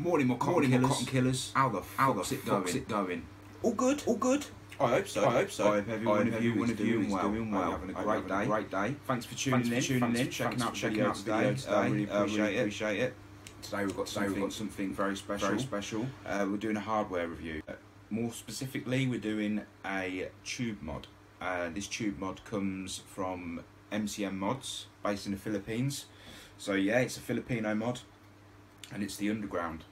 Morning, my cotton killers. How the fuck's it going? All good, all good. I hope so. I hope everyone of you is doing well. Having a great day. Thanks for tuning in. Checking out the video today. Really appreciate it. Today we've got something very special. We're doing a hardware review. More specifically, we're doing a tube mod. This tube mod comes from MCM Mods, based in the Philippines. So yeah, it's a Filipino mod, and it's the Underground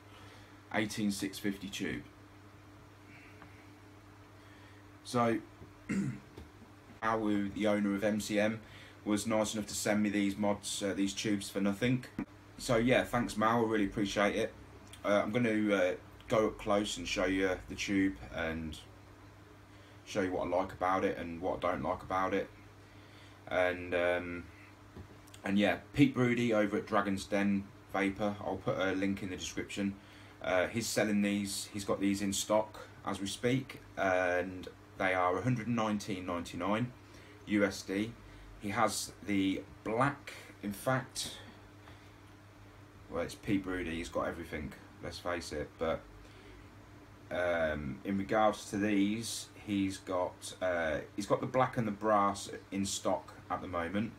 18650 tube. So, Awu, the owner of MCM, was nice enough to send me these mods, these tubes for nothing. So yeah, thanks Mal, I really appreciate it. I'm going to go up close and show you the tube and show you what I like about it and what I don't like about it. And yeah, Pete Broody over at Dragon's Den Vapor, I'll put a link in the description. He's selling these, he's got these in stock as we speak, and they are $119.99 USD. He has the black, in fact, well, it's Pete Broody, he's got everything, let's face it, but in regards to these, he's got the black and the brass in stock at the moment.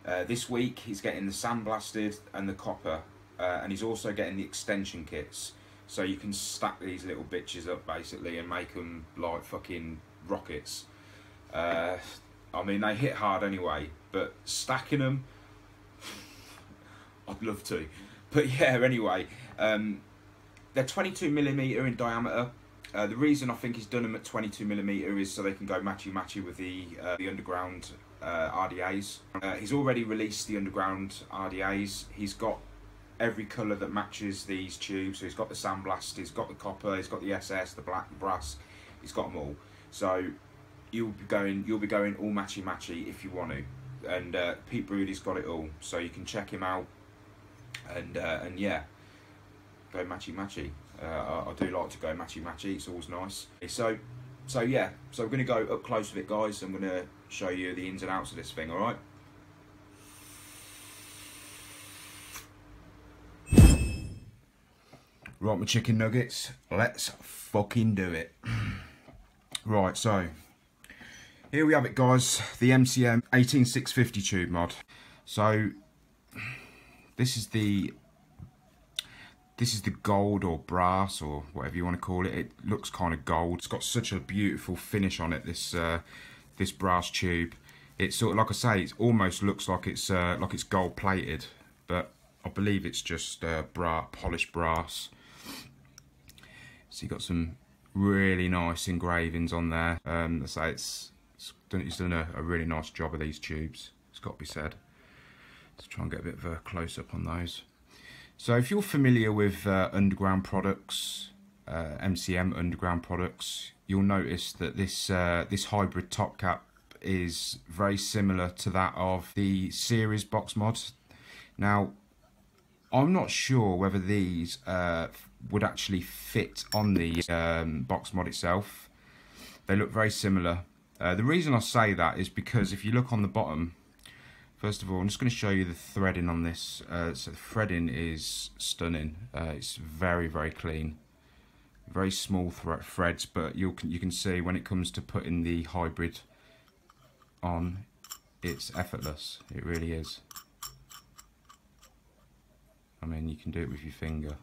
This week he's getting the sandblasted and the copper, and he's also getting the extension kits, so you can stack these little bitches up basically and make them like fucking rockets. I mean, they hit hard anyway, but stacking them, I'd love to. But yeah, anyway, they're 22mm in diameter. The reason I think he's done them at 22mm is so they can go matchy with the Underground RDAs. He's already released the Underground RDAs. He's got every colour that matches these tubes. So he's got the sandblast, he's got the copper, he's got the SS, the black, the brass. He's got them all. So you'll be going all matchy if you want to. And Pete Broody's got it all, so you can check him out. And yeah, go matchy. I do like to go matchy. It's always nice. So yeah, so we're going to go up close with it, guys. I'm going to show you the ins and outs of this thing, alright? Right, my chicken nuggets, let's fucking do it. Right, so here we have it, guys, the MCM 18650 tube mod. So this is the gold or brass or whatever you want to call it. It looks kind of gold. It's got such a beautiful finish on it, this brass tube. It's sort of, like I say, it almost looks like it's gold plated, but I believe it's just polished brass. So you got some really nice engravings on there. I say he's done a really nice job of these tubes, it's got to be said. Let's try and get a bit of a close up on those. So if you're familiar with Underground products, MCM Underground products, you'll notice that this hybrid top cap is very similar to that of the series box mod. Now, I'm not sure whether these would actually fit on the box mod itself. They look very similar. The reason I say that is because if you look on the bottom, first of all, I'm just going to show you the threading on this. So the threading is stunning. It's very clean. Very small threads, but you can see when it comes to putting the hybrid on, it's effortless. It really is. I mean, you can do it with your finger.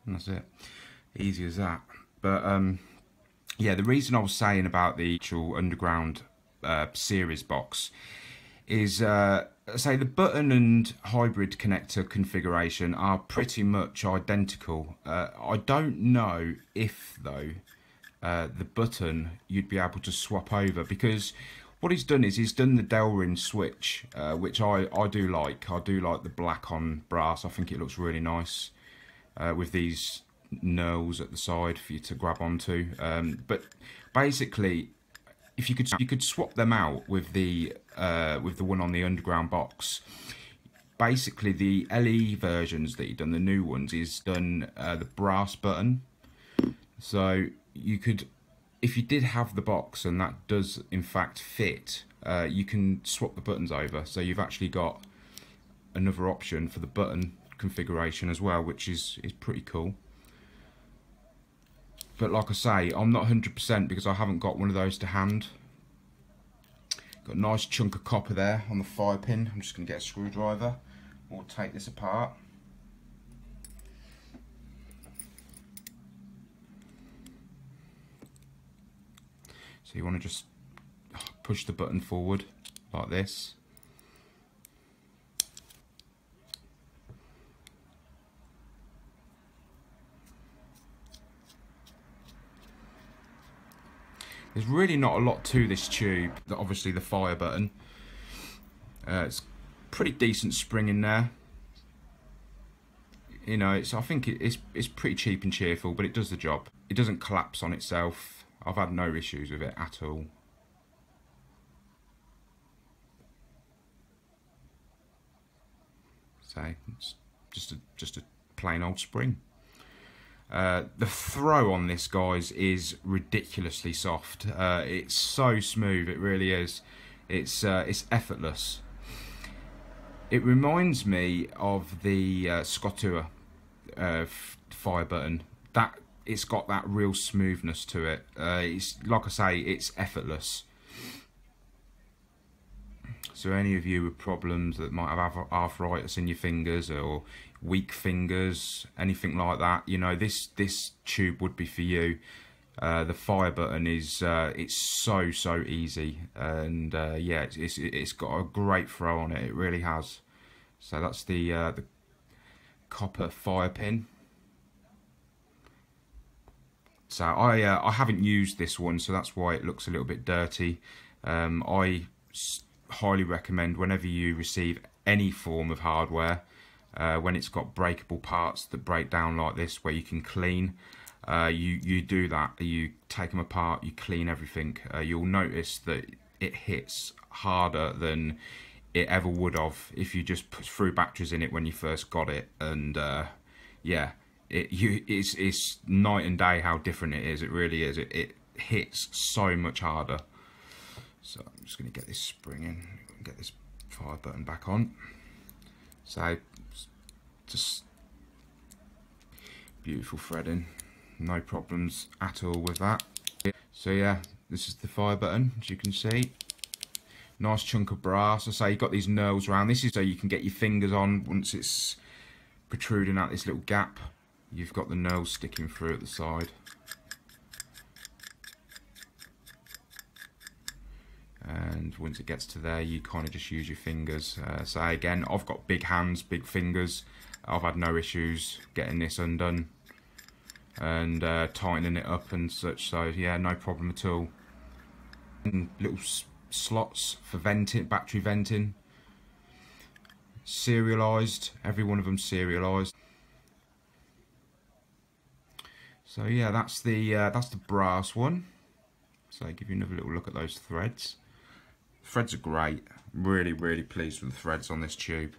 And that's it. Easy as that. But yeah, the reason I was saying about the actual Underground series box is, say the button and hybrid connector configuration are pretty much identical. I don't know if though the button you'd be able to swap over, because what he's done is he's done the Delrin switch, which I do like. I do like the black on brass. I think it looks really nice with these knurls at the side for you to grab onto. But basically, if you could swap them out with the one on the Underground box. Basically, the LE versions that you've done, the new ones, is done the brass button. So you could, if you did have the box and that does in fact fit you can swap the buttons over, so you've actually got another option for the button configuration as well, which is pretty cool. But like I say, I'm not 100% because I haven't got one of those to hand. Got a nice chunk of copper there on the fire pin. I'm just going to get a screwdriver. We'll take this apart. So you want to just push the button forward like this. There's really not a lot to this tube. Obviously the fire button. It's pretty decent spring in there. You know, I think it's pretty cheap and cheerful, but it does the job. It doesn't collapse on itself. I've had no issues with it at all. So it's just a plain old spring. The throw on this, guys, is ridiculously soft. It's so smooth, it really is. It's effortless. It reminds me of the Scottua fire button. It's got that real smoothness to it. It's like I say, it's effortless. So any of you with problems that might have arthritis in your fingers or weak fingers, anything like that, you know, this tube would be for you. The fire button is it's so easy, and yeah, it's got a great throw on it. It really has. So that's the copper fire pin. So I haven't used this one, so that's why it looks a little bit dirty. I highly recommend whenever you receive any form of hardware, when it's got breakable parts that break down like this, where you can clean, you do that. You take them apart, you clean everything. You'll notice that it hits harder than it ever would have if you just threw batteries in it when you first got it. And yeah. It's night and day how different it is. It really is. It hits so much harder. So I'm just going to get this spring in, get this fire button back on. So just beautiful threading, no problems at all with that. So yeah, this is the fire button, as you can see. Nice chunk of brass. I say you've got these knurls around. This is so you can get your fingers on once it's protruding out this little gap. You've got the knurls sticking through at the side. And once it gets to there, you kind of just use your fingers. So again, I've got big hands, big fingers. I've had no issues getting this undone and tightening it up and such. So yeah, no problem at all. And little slots for venting, battery venting. Serialised, every one of them serialised. So yeah, that's the brass one. So I'll give you another little look at those threads. The threads are great. Really pleased with the threads on this tube.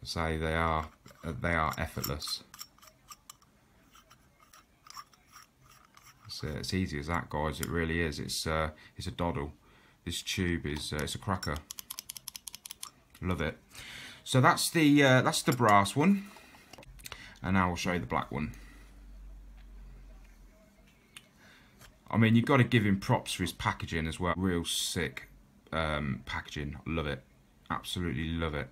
So they are effortless. So it's easy as that, guys. It really is. It's a doddle. This tube is it's a cracker. Love it. So that's the brass one, and now I'll show you the black one. I mean, you've got to give him props for his packaging as well. Real sick packaging. Love it. Absolutely love it.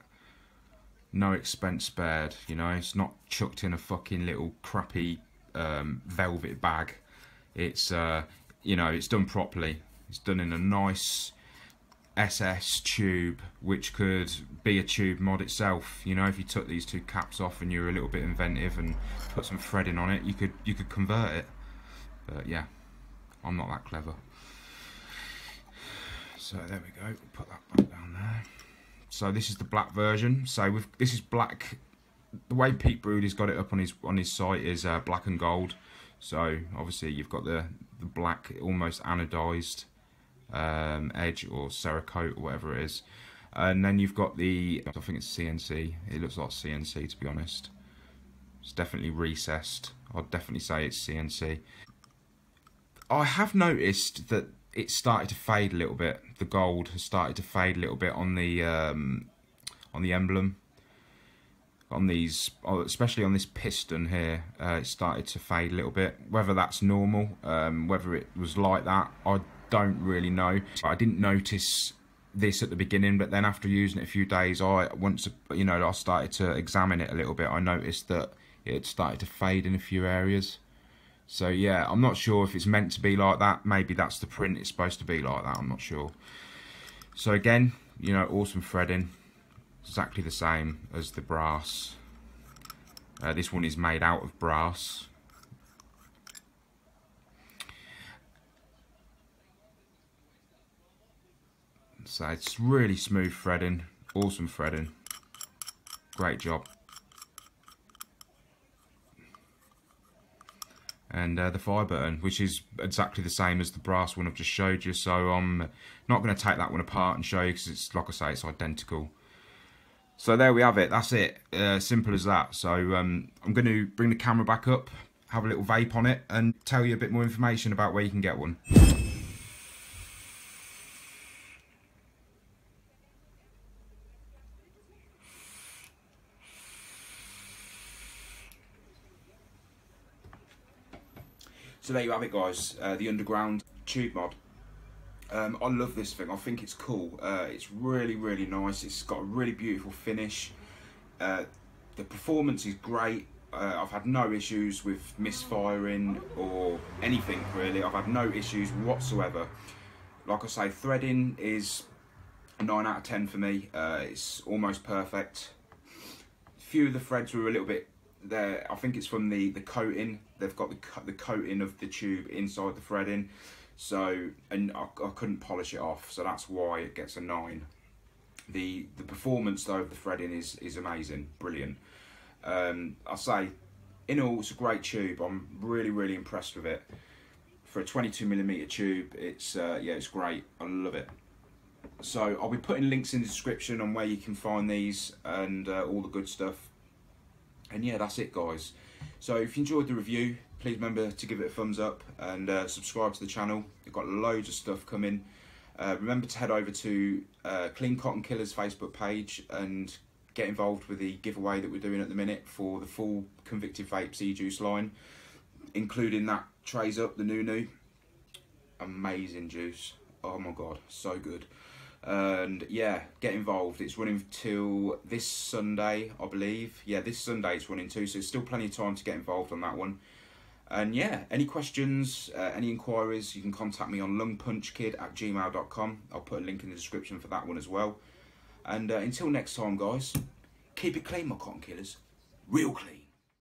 No expense spared. You know, it's not chucked in a fucking little crappy velvet bag. It's you know, it's done properly. It's done in a nice SS tube, which could be a tube mod itself. You know, if you took these two caps off and you were a little bit inventive and put some threading on it, you could convert it. But yeah, I'm not that clever. So there we go. Put that back down there. So this is the black version. So this is black. The way Pete Brody's got it up on his site is black and gold. So obviously you've got the black, almost anodized edge or Cerakote or whatever it is, and then you've got the, I think it's CNC. It looks like CNC, to be honest. It's definitely recessed. I'd definitely say it's CNC. I have noticed that it's started to fade a little bit. The gold has started to fade a little bit on the emblem. On these, especially on this piston here, it started to fade a little bit. Whether that's normal, whether it was like that, I don't really know. I didn't notice this at the beginning, but then after using it a few days, I started to examine it a little bit. I noticed that it started to fade in a few areas. So yeah, I'm not sure if it's meant to be like that. Maybe that's the print, it's supposed to be like that, I'm not sure. So again, you know, awesome threading. Exactly the same as the brass. This one is made out of brass. So it's really smooth threading, awesome threading, great job. And the fire button, which is exactly the same as the brass one I've just showed you. So I'm not going to take that one apart and show you, because it's, like I say, it's identical. So there we have it, that's it, simple as that. So I'm going to bring the camera back up, have a little vape on it, and tell you a bit more information about where you can get one. So there you have it, guys, the Underground Tube Mod. I love this thing, I think it's cool. It's really, really nice. It's got a really beautiful finish. The performance is great. I've had no issues with misfiring or anything really. I've had no issues whatsoever. Like I say, threading is a 9 out of 10 for me. It's almost perfect. A few of the threads were a little bit there. I think it's from the coating. They've got the coating of the tube inside the threading. So, and I couldn't polish it off, so that's why it gets a 9. The performance though of the threading is amazing, brilliant. I'll say, in all, it's a great tube. I'm really impressed with it. For a 22mm tube, it's yeah, it's great. I love it. So I'll be putting links in the description on where you can find these and all the good stuff. And yeah, that's it, guys. So if you enjoyed the review, please remember to give it a thumbs up and subscribe to the channel. We've got loads of stuff coming. Remember to head over to Clean Cotton Killer's Facebook page and get involved with the giveaway that we're doing at the minute for the full Convicted Vapes e-juice line, including that trays up, the new amazing juice. Oh my god, so good. And yeah, get involved. It's running till this Sunday, I believe. Yeah, this Sunday it's running too, so there's still plenty of time to get involved on that one. And yeah, any questions, any inquiries, you can contact me on lungpunchkid@gmail.com. I'll put a link in the description for that one as well. And until next time, guys, keep it clean, my cotton killers. Real clean.